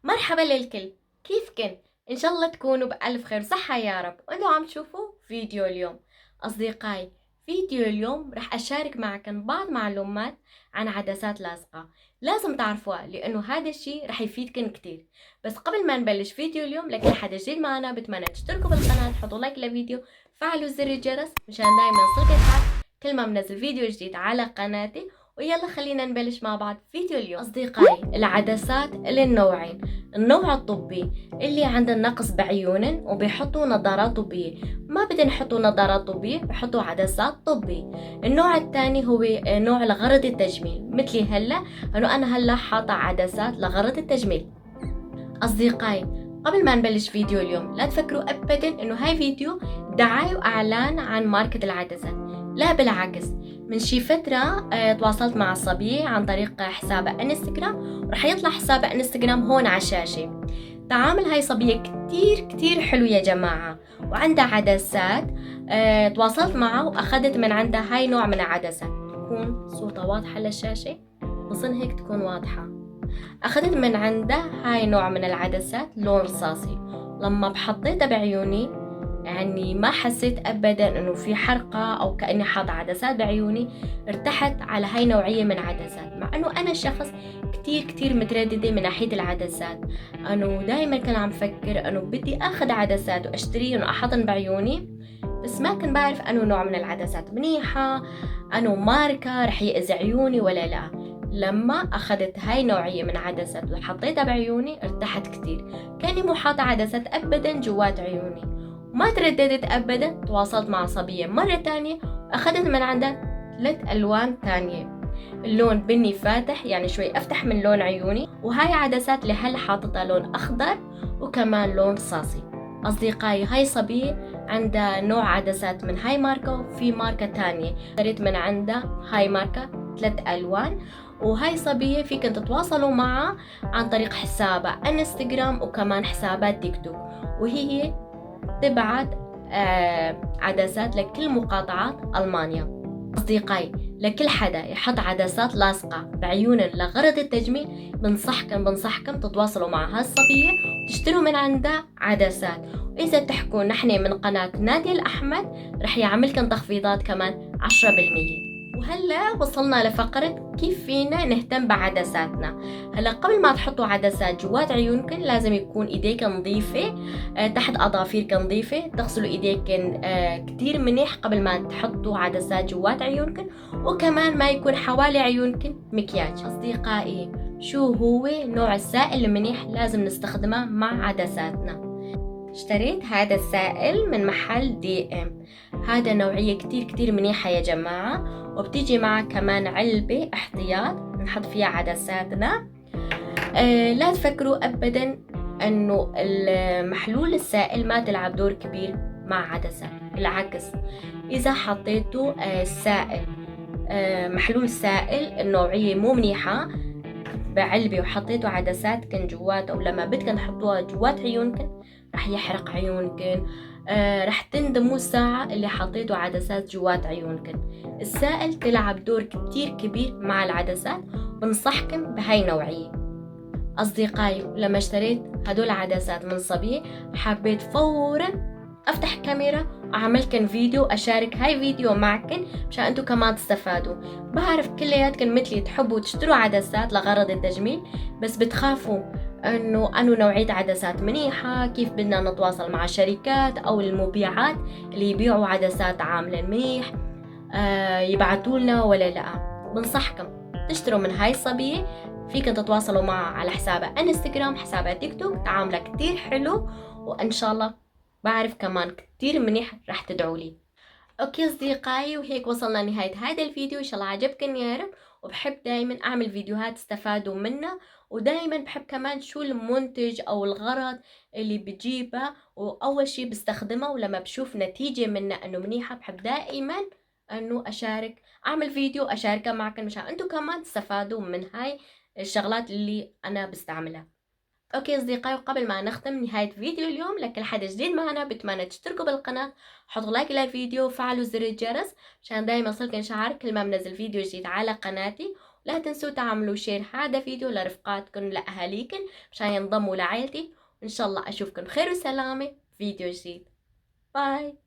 مرحبا للكل، كيفكن؟ إن شاء الله تكونوا بألف خير صحة يا رب. وانتوا عم تشوفوا فيديو اليوم. أصدقائي، فيديو اليوم رح أشارك معكم بعض معلومات عن عدسات لاصقة لازم تعرفوها، لأنه هذا الشيء رح يفيدكن كتير. بس قبل ما نبلش فيديو اليوم، لكل حدا جديد معنا بتمنى تشتركوا بالقناة، تحطوا لايك للفيديو، فعلوا زر الجرس مشان دايما يوصلكن تعرف كل ما منزل فيديو جديد على قناتي. ويلا خلينا نبلش مع بعض فيديو اليوم. أصدقائي، العدسات للنوعين: النوع الطبي اللي عنده نقص بعيونن وبيحطوا نظارات طبية، ما بدنا نحطوا نظارات طبية، بحطوا عدسات طبي. النوع الثاني هو نوع لغرض التجميل، مثلي هلا انه انا هلا حاطة عدسات لغرض التجميل. أصدقائي، قبل ما نبلش فيديو اليوم لا تفكروا أبدا إنه هاي فيديو دعاية وإعلان عن ماركة العدسات، لا بالعكس. من شي فترة تواصلت مع صبية عن طريق حسابها انستغرام، ورح يطلع حسابها انستغرام هون على الشاشة. تعامل هاي صبية كتير كتير حلو يا جماعة، وعندها عدسات. تواصلت معها وأخذت من عندها هاي نوع من العدسات. تكون صوتها واضحة للشاشة؟ بظن هيك تكون واضحة. أخذت من عنده هاي نوع من العدسات لون رصاصي. لما بحطيتها بعيوني يعني ما حسيت أبدا أنه في حرقة أو كأني حاطة عدسات بعيوني. ارتحت على هاي نوعية من عدسات، مع أنه أنا شخص كتير كتير مترددة من ناحية العدسات. أنه دايما كان عم فكر أنه بدي أخذ عدسات وأشتريهم وأحطن بعيوني، بس ما كنت بعرف أنه نوع من العدسات منيحة، أنه ماركة رح يأذي عيوني ولا لا. لما أخذت هاي نوعية من عدسات وحطيتها بعيوني ارتحت كتير، كاني مو حاطة عدسات أبدا جوات عيوني. ما ترددت أبدا، تواصلت مع صبية مرة تانية وأخذت من عندها 3 ألوان تانية. اللون بني فاتح، يعني شوي أفتح من لون عيوني، وهاي عدسات لهلا حاطتها لون أخضر وكمان لون رصاصي. أصدقائي، هاي صبية عندها نوع عدسات من هاي ماركة وفي ماركة تانية، اشتريت من عندها هاي ماركة 3 ألوان. وهاي صبية فيكن تتواصلوا معها عن طريق حسابها انستغرام وكمان حسابات تيك توك، وهي تبعت عدسات لكل مقاطعات ألمانيا. أصدقائي، لكل حدا يحط عدسات لاصقة بعيونن لغرض التجميل، بنصحكم تتواصلوا مع هالصبية وتشتروا من عندها عدسات. وإذا تحكوا نحن من قناة نادية الأحمد رح يعملكن تخفيضات كمان 10%. وهلا وصلنا لفقرة كيف فينا نهتم بعدساتنا. هلا قبل ما تحطوا عدسات جوات عيونكن لازم يكون ايديك نظيفة، تحت اظافيرك نظيفة، تغسلوا ايديكن كتير منيح قبل ما تحطوا عدسات جوات عيونكن، وكمان ما يكون حوالي عيونكن مكياج. اصدقائي، شو هو نوع السائل المنيح لازم نستخدمه مع عدساتنا؟ اشتريت هذا السائل من محل دي ام. هذا نوعية كتير كتير منيحة يا جماعة، وبتيجي معه كمان علبة احتياط نحط فيها عدساتنا. لا تفكروا أبدا أنه المحلول السائل ما تلعب دور كبير مع عدسات، بالعكس. إذا حطيتوا سائل محلول سائل النوعية مو منيحة بعلبة وحطيتوا عدساتكن جوات، أو لما بدكن تحطوها جوات عيونكن رح يحرق عيونكن. رح تندموا الساعة اللي حطيتوا عدسات جوات عيونكن. السائل تلعب دور كتير كبير مع العدسات، بنصحكم بهاي نوعية. أصدقائي، لما اشتريت هدول عدسات من صبي حبيت فورا أفتح كاميرا وأعملكن فيديو، أشارك هاي فيديو معكن مشان أنتو كمان تستفادوا. بعرف كلياتكن مثلي تحبوا تشتروا عدسات لغرض التجميل، بس بتخافوا انه انو نوعية عدسات منيحة، كيف بدنا نتواصل مع شركات او المبيعات اللي يبيعوا عدسات عاملة منيح، يبعتوا لنا ولا لا. بنصحكم تشتروا من هاي الصبية، فيكن تتواصلوا معها على حسابها انستغرام، حسابها تيك توك، تعاملها كتير حلو، وان شاء الله بعرف كمان كتير منيح رح تدعوا لي. اوكي اصدقائي، وهيك وصلنا لنهاية هذا الفيديو. ان شاء الله عجبكم يا رب، وبحب دايما اعمل فيديوهات تستفادوا منها، ودايما بحب كمان شو المنتج او الغرض اللي بجيبه، واول شي بستخدمه، ولما بشوف نتيجة منه انه منيحة بحب دائما انه اشارك، اعمل فيديو اشاركه معكم مشان انتم كمان تستفادوا من هاي الشغلات اللي انا بستعملها. اوكي اصدقائي، وقبل ما نختم نهاية فيديو اليوم، لكل حدا جديد معنا بتمنى تشتركوا بالقناة، حطوا لايك للفيديو وفعلوا زر الجرس مشان دايما يوصلكن اشعار كل ما منزل فيديو جديد على قناتي. لا تنسوا تعملوا شير هذا فيديو لرفقاتكم لأهاليكم مشان ينضموا لعائلتي. وإن شاء الله أشوفكم بخير وسلامة في فيديو جديد. باي.